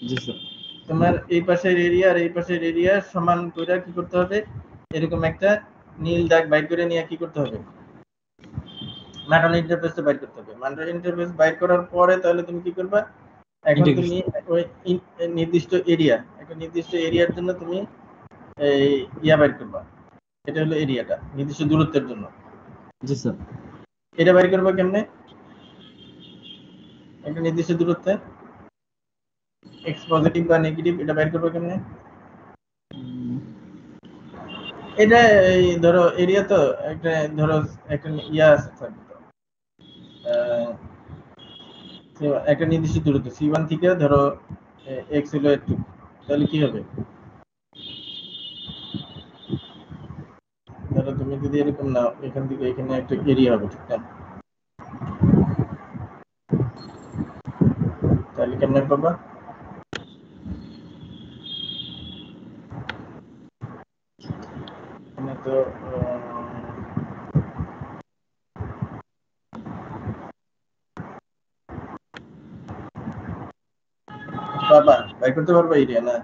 জি স্যার। তোমার এই পাশের এরিয়া আর এই পাশের এরিয়া সমান করে কি করতে হবে, এরকম একটা নীল দাগ বাইর করে নিয়ে কি করতে হবে, ম্যাটার্নাল ইন্টারফেসটা বাইর করতে হবে। ম্যাটার্নাল ইন্টারফেস বাইর করার পরে তাহলে তুমি কি করবা, এখন তুমি ওই নির্দিষ্ট এরিয়া, একটা নির্দিষ্ট এরিয়ার জন্য তুমি এই ইয়া বাইর করবা, এটা হলো এরিয়াটা নির্দিষ্ট দূরত্বের জন্য। জি স্যার। এটা বাইর করবা কেমনে, একটা নির্দিষ্ট দূরত্বে এক্স পজিটিভ বা নেগেটিভ, এটা বাইর করবা কেমনে, এটা এই ধরো এরিয়া তো একটা, ধরো একটা ইয়া আছে থাকবে তো, একটা নির্দিষ্ট দূরত্ব c1 থেকে ধরো x হলো একটু, তাহলে কি হবে, ধরো তুমি যদি এরকম নাও, এখান থেকে এখানে একটা এরিয়া হবে, ঠিক না? তাহলে কেমনে পাবা, এখানে তো পাবা, বাই করতে পারবা এরিয়া না,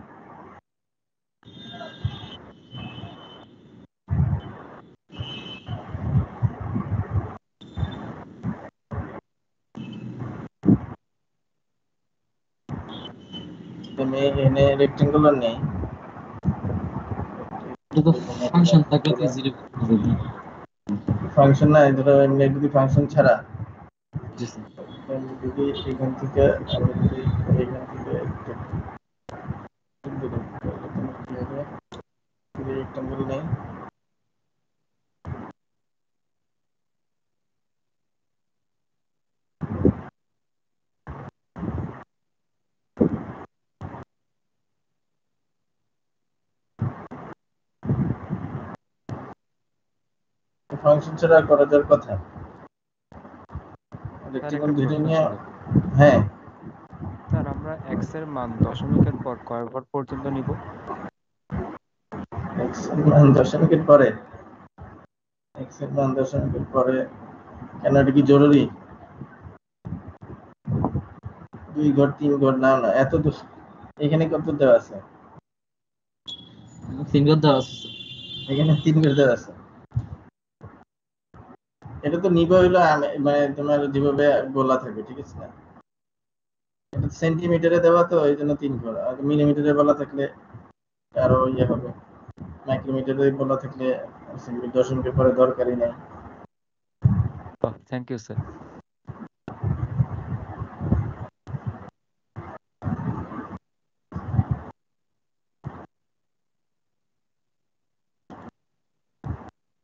তুমি এখানে রেক্টেঙ্গুলার নেই, এটা তো ফাংশন থাকলে তো জিরো করতে হবে। ফাংশন না, ধরো এমনি যদি ফাংশন ছাড়া, জি স্যার। আমি যদি এখান থেকে আমি যদি এখান থেকে রেক্টেঙ্গল নেই, ফাংশন ছাড়া করা যাওয়ার কথা, রেক্টেঙ্গল ধরে নিয়ে, হ্যাঁ স্যার আমরা x এর মান দশমিকের পর কয় ঘর পর্যন্ত নিব? x এর মান দশমিকের পরে, x এর মান দশমিকের পরে কেন, এটা কি জরুরি, 2 ঘর 3 ঘর না না, এত তো এখানে কত দেওয়া আছে, ফিঙ্গার দেওয়া আছে স্যার। এখানে 3 ঘর দেওয়া আছে, এটা তো নিবা হইলো মানে তোমার যেভাবে বলা থাকে, ঠিক আছে না, এটা সেন্টিমিটারে দেওয়া তো এই জন্য 3 ঘর, আর মিলিমিটারে বলা থাকলে আরো ইয়ে হবে, মাইক্রোমিটারে বলা থাকলে দশমিকের পরে দরকারই নাই। Thank you sir.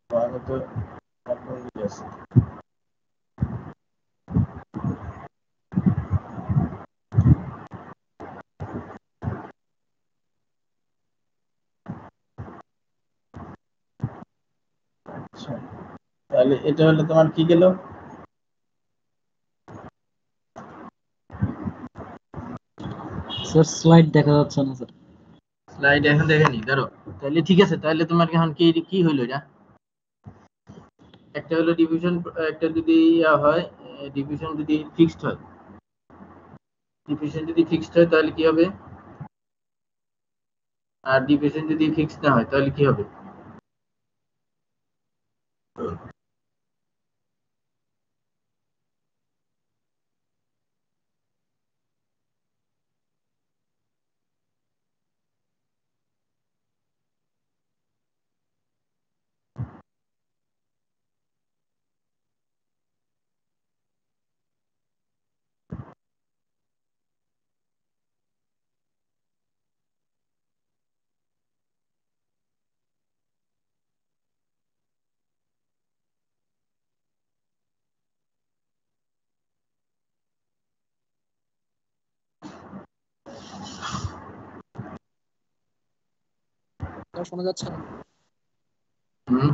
আমি তো এখন দিয়ে আছি। আচ্ছা তাহলে এটা হলো তোমার কি গেল, স্যার স্লাইড দেখা যাচ্ছে না স্যার। স্লাইড এখন দেখেনি ধরো, তাহলে ঠিক আছে, তাহলে তোমার এখন কি কি হইলো, এটা একটা হলো ডিভিশন, একটা যদি ইয়া হয়, ডিভিশন যদি ফিক্সড হয়, ডিভিশন যদি ফিক্সড হয় তাহলে কি হবে, আর ডিভিশন যদি ফিক্সড না হয় তাহলে কি হবে, শোনা যাচ্ছে না? হুম,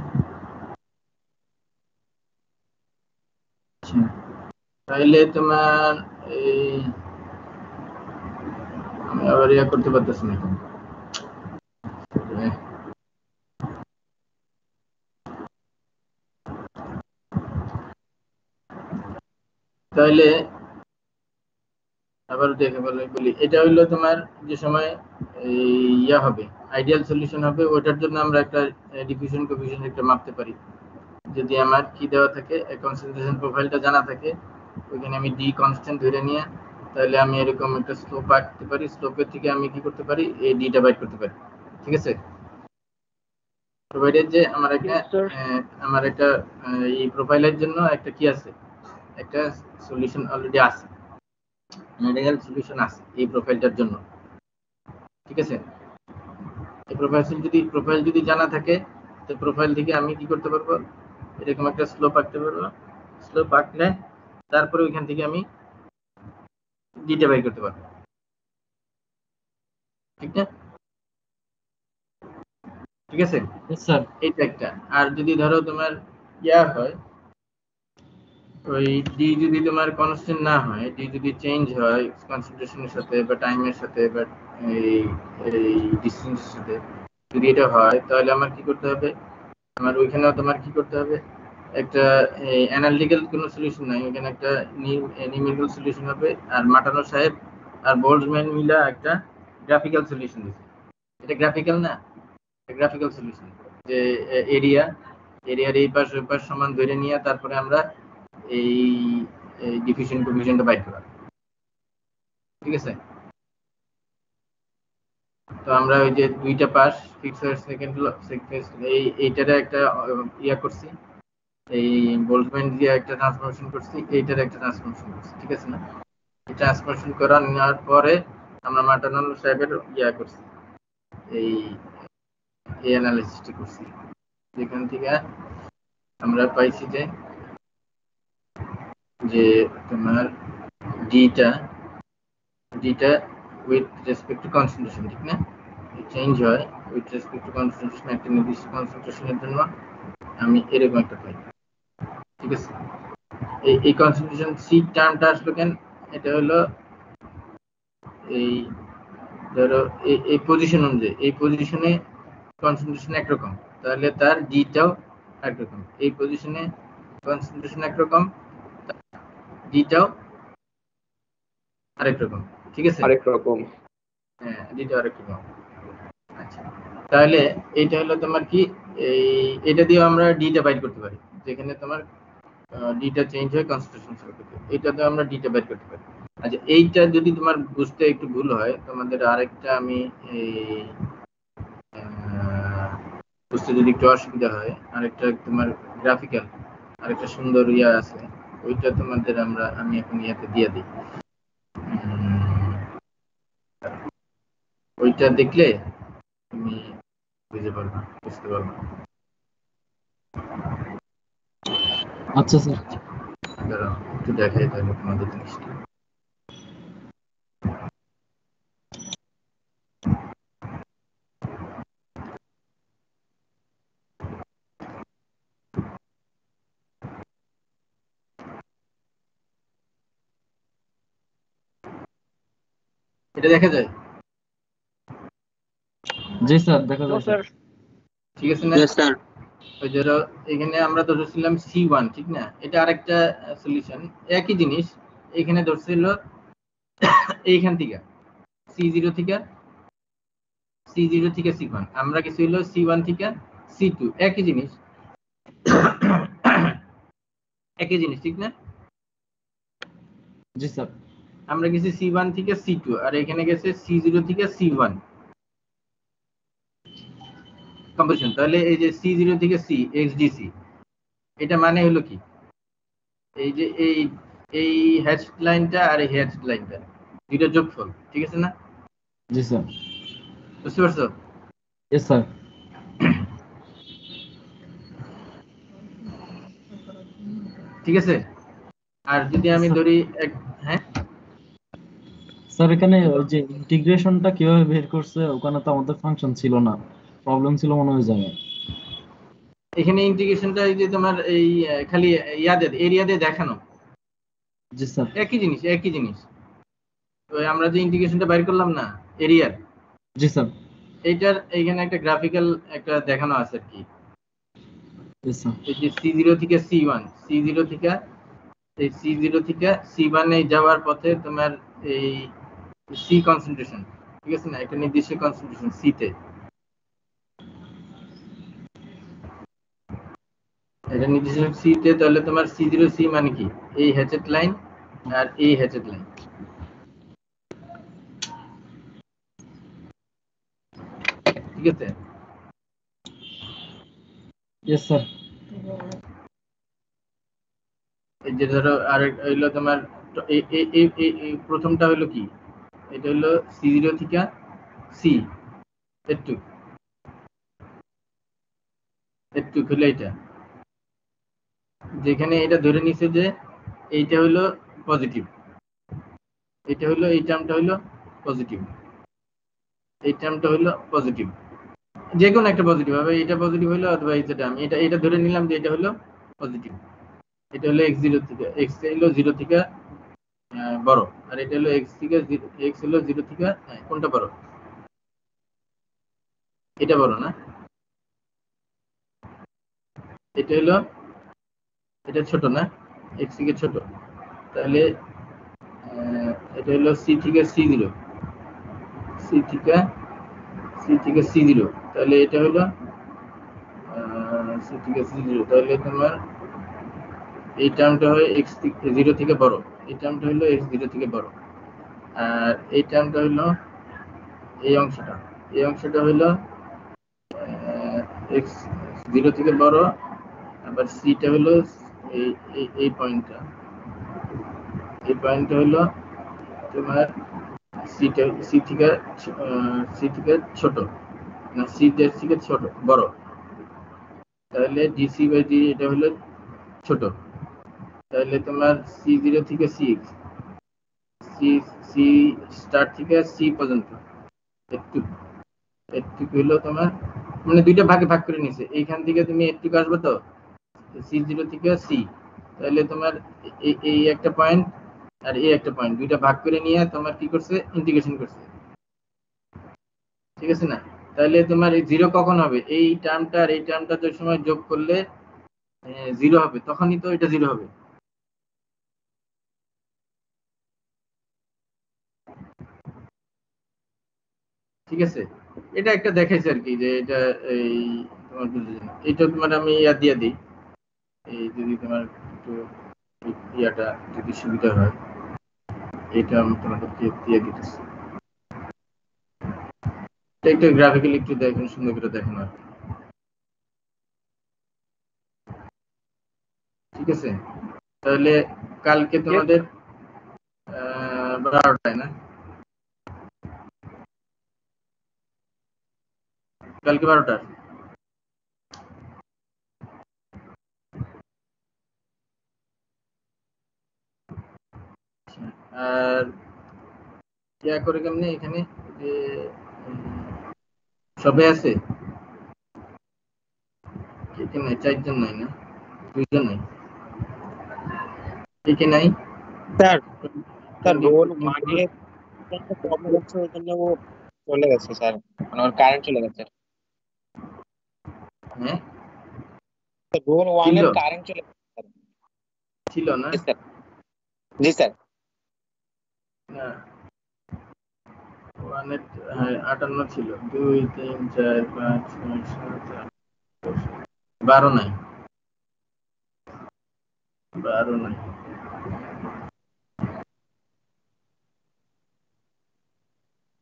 আচ্ছা। তাহলে তোমার এই আমি আবার ইয়া করতে পারতেছি না এখন। তাহলে আবার দেখে বলি, এটা হইলো তোমার যে সময় এই ইয়া হবে, আইডিয়াল সলিউশন হবে, ওটার জন্য আমরা একটা ডিফিউশন কোএফিশিয়েন্ট একটা মাপতে পারি। যদি আমার কি দেওয়া থাকে, কনসেন্ট্রেশন প্রোফাইলটা জানা থাকে, ওইখানে আমি ডি কনস্ট্যান্ট ধরে নিয়ে তাহলে আমি এরকম একটা স্লোপ আঁকতে পারি। স্লোপের থেকে আমি কি করতে পারি, এই ডিটা বাইট করতে পারি। ঠিক আছে, প্রোভাইডেড যে আমার একটা এই প্রোফাইলের জন্য একটা কি আছে, একটা সলিউশন অলরেডি আছে, আইডিয়াল সলিউশন আছে এই প্রোফাইলটার জন্য। ঠিক আছে, এই প্রোফাইল যদি জানা থাকে, তো প্রোফাইল থেকে আমি কি করতে পারবো, এরকম একটা স্লোপ আঁকতে পারবো। স্লোপ আঁকলে তারপরে ওইখান থেকে আমি ডিটা বাই করতে পারবো। ঠিক না? ঠিক আছে, স্যার এইটা একটা। আর যদি ধরো তোমার ইয়া হয়, ওই ডি যদি তোমার কনস্ট্যান্ট না হয়, ডি যদি চেঞ্জ হয় কনসেন্ট্রেশনের সাথে বা টাইমের সাথে বা এই এই ডিস্টেন্সের সাথে, যদি এটা হয়, তাহলে আমার কি করতে হবে, আমার ওইখানেও তোমার কি করতে হবে, একটা অ্যানালিটিক্যাল কোনো সলিউশন নাই, ওইখানে একটা নিউমেরিক্যাল সলিউশন হবে। আর মাটানো সাহেব আর বোল্টজম্যান মিলা একটা গ্রাফিক্যাল সলিউশন দিচ্ছে। এটা গ্রাফিক্যাল না, গ্রাফিক্যাল সলিউশন, যে এরিয়ার এই পাশ ওই পাশ সমান ধরে নিয়ে তারপরে আমরা এই ডিফিউশন কোএফিশিয়েন্টটা বাইর করা। ঠিক আছে, তো আমরা ওই যে দুইটা পাশ ফিক্স সেকেন্ড এইটারে একটা ইয়া করছি, এই বোল্টজম্যান দিয়ে একটা ট্রান্সফরমেশন করছি, এইটার একটা ট্রান্সফরমেশন করছি। ঠিক আছে না, এই ট্রান্সফরমেশন করা নেওয়ার পরে আমরা মাটানাল সাহেবের ইয়া করছি, এই অ্যানালিসিসটা করছি, যেখান থেকে আমরা পাইছি যে তোমার ডিটা উইথ রেসপেক্ট টু কনসেন্ট্রেশন, ঠিক না, চেঞ্জ হয় উইথ রেসপেক্ট টু কনসেন্ট্রেশন, একটা নির্দিষ্ট কনসেন্ট্রেশনের জন্য আমি এরকম একটা পাই। ঠিক আছে, এই কনসেন্ট্রেশন সি টার্মটা আসলো কেন, এটা হলো এই ধরো এই পজিশন অনুযায়ী, এই পজিশনে কনসেন্ট্রেশন একরকম, তাহলে তার ডিটাও একরকম। এই পজিশনে কনসেন্ট্রেশন একরকম, ডিটাও আরেক রকম। ঠিক আছে, আরেক রকম। হ্যাঁ, ডিটা আরেক রকম। আচ্ছা, তাহলে এইটা হলো তোমার কি, এটা দিয়ে আমরা ডিটা বাইট করতে পারি, যেখানে তোমার ডিটা চেঞ্জ হয় কনসেন্ট্রেশন সার্কেলে, এইটাতে আমরা ডিটা বাইট করতে পারি। আচ্ছা, এইটা যদি তোমার বুঝতে একটু ভুল হয়, তোমাদের আরেকটা আমি এই বুঝতে যদি একটু অসুবিধা হয়, আরেকটা তোমার গ্রাফিক্যাল আরেকটা সুন্দর ইয়া আছে, ওইটা তোমাদের আমি এখন ইয়াতে দিয়ে দিই। ওইটা দেখলে তুমি বুঝতে পারবে। আচ্ছা স্যার। দাঁড়াও একটু দেখাই তাহলে তোমাদের জিনিসটা। এটা দেখা যায়? জি স্যার, দেখা যায় স্যার। ঠিক আছে না? ওই ধরো এখানে আমরা ধরেছিলাম C1, ঠিক না, এটা আরেকটা সলিউশন, একই জিনিস। এখানে ধরছিল এইখান থেকে C0 থেকে C1, আমরা কিছু হলো C1 থেকে C2, একই জিনিস। একই জিনিস ঠিক না? জি স্যার। আমরা গেছি C1 থেকে C2 আর এখানে গেছে C0 থেকে C1 কম্পোজিশন। তাহলে এই যে C0 থেকে C XDC এটা মানে হলো কি, এই যে এই হ্যাশ লাইনটা আর এই হ্যাশ লাইনটা দুইটা যোগফল, ঠিক আছে না? জি স্যার। বুঝতে পারছো? Yes sir. ঠিক আছে। আর যদি আমি ধরি হ্যাঁ স্যার এখানে ওই যে ইন্টিগ্রেশনটা কিভাবে বের করছে ওখানে তো আমাদের ফাংশন ছিল না, প্রবলেম ছিল মনে হয় জায়গায়। এখানে ইন্টিগ্রেশনটা এই যে তোমার এই খালি এরিয়া দিয়ে দেখানো, জি স্যার। একই জিনিস একই জিনিস। তো আমরা যে ইন্টিগ্রেশনটা বাইর করলাম না এরিয়ার, জি স্যার। এইটার এইখানে একটা গ্রাফিক্যাল একটা দেখানো আছে আর কি। Yes sir. এই যে C0 থেকে C1 C0 থেকে এই C0 থেকে C1 এ যাওয়ার পথে তোমার এই সি কনসেন্ট্রেশন, ঠিক আছে না, একটা নির্দিষ্ট কনসেন্ট্রেশন সি তে, এটা নির্দিষ্ট সি তে। তাহলে তোমার C0 C মানে কি, এই হ্যাচেট লাইন আর এই হ্যাচেট লাইন, ঠিক আছে? Yes sir. এই যে ধরো আর হইলো তোমার এই প্রথমটা হলো কি, এটা হলো C0 থেকে সি একটু একটু হলো এটা, যেখানে এটা ধরে নিছে যে এইটা হলো পজিটিভ, এটা হলো এই টার্মটা হলো পজিটিভ, এই টার্মটা হলো পজিটিভ, যে কোনো একটা পজিটিভ হবে, এটা পজিটিভ হলো অথবা এই টার্ম, এটা ধরে নিলাম যে এটা হলো পজিটিভ। এটা হলো x0 থেকে, x হলো 0 থেকে বড়, আর এটা হলো x থেকে x হলো 0 থেকে কোনটা বড়, এটা বড় না, এটা হলো এটা ছোট না, x থেকে ছোট। তাহলে এটা হলো c থেকে c0, c থেকে c0, তাহলে এটা হলো c থেকে c0, তাহলে তোমার এই টার্মটা হয় x থেকে 0 থেকে বড়, এই টার্মটা হলো x 0 থেকে বড়, আর এই টার্মটা হলো এই অংশটা হলো x 0 থেকে বড়, আবার সিটা হলো এই পয়েন্টটা, এই পয়েন্টটা হলো তোমার সি থেকে ছোট না, সি থেকে ছোট বড়, তাহলে ডিসি বাই ডি এটা হলো ছোট। তাহলে তোমার C0 থেকে সি সি স্টার্ট থেকে সি পর্যন্ত একটু একটু হলো তোমার, মানে দুইটা ভাগে ভাগ করে নিছে, এইখান থেকে তুমি একটু আসবে তো C0 থেকে সি, তাহলে তোমার এই একটা পয়েন্ট আর এই একটা পয়েন্ট দুইটা ভাগ করে নিয়ে তোমার কি করছে, ইন্টিগ্রেশন করছে, ঠিক আছে না? তাহলে তোমার এই জিরো কখন হবে, এই টার্মটা আর এই টার্মটা যে সময় যোগ করলে জিরো হবে, তখনই তো এটা জিরো হবে। ঠিক আছে, এটা একটা দেখাইছে আর কি, যে এটা এই তোমার এটা তোমার আমি ইয়া দিয়ে দিই, এই যদি তোমার একটু ইয়াটা যদি সুবিধা হয়, এটা আমি তোমাদেরকে দিয়ে দিতেছি, একটু গ্রাফিক্যালি একটু দেখেন, সুন্দর করে দেখেন আর কি। ঠিক আছে, তাহলে কালকে তোমাদের 12টায় না, কালকে 12টা। আর ইয়া করে কেমনে এখানে যে সবে আছে, কে নাই, 4জন নাই না, 2জন নাই, কে নাই? স্যার স্যার রোল 1 এর প্রবলেম হচ্ছে, ওই জন্য ও চলে গেছে স্যার, মানে ওর কারেন্ট চলে গেছে। হ্যাঁ রোল 1 এর কারেন্ট চলে গেছে ছিল না, স্যার। জি স্যার। না 58 ছিল, 2 3 4 5 6 7 8 12 নাই, 12 নাই,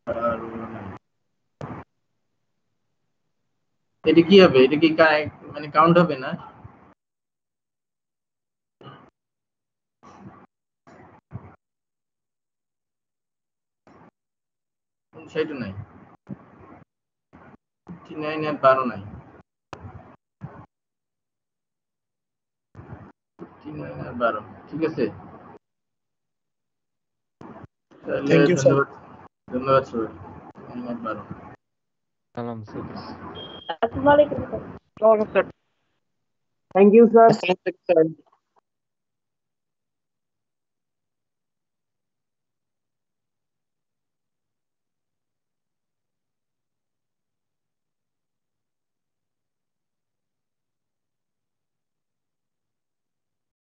12 নাই। এটা কি হবে? এটা কি মানে কাউন্ট হবে না? সেটা নাই, 59 আর 12 নাই, 59 আর 12। ঠিক আছে, তাহলে থ্যাংক ইউ স্যার। ধন্যবাদ, ধন্যবাদ সবাই। 59 আর 12। সালাম স্যার। আসসালামু আলাইকুম স্যার। Thank you sir.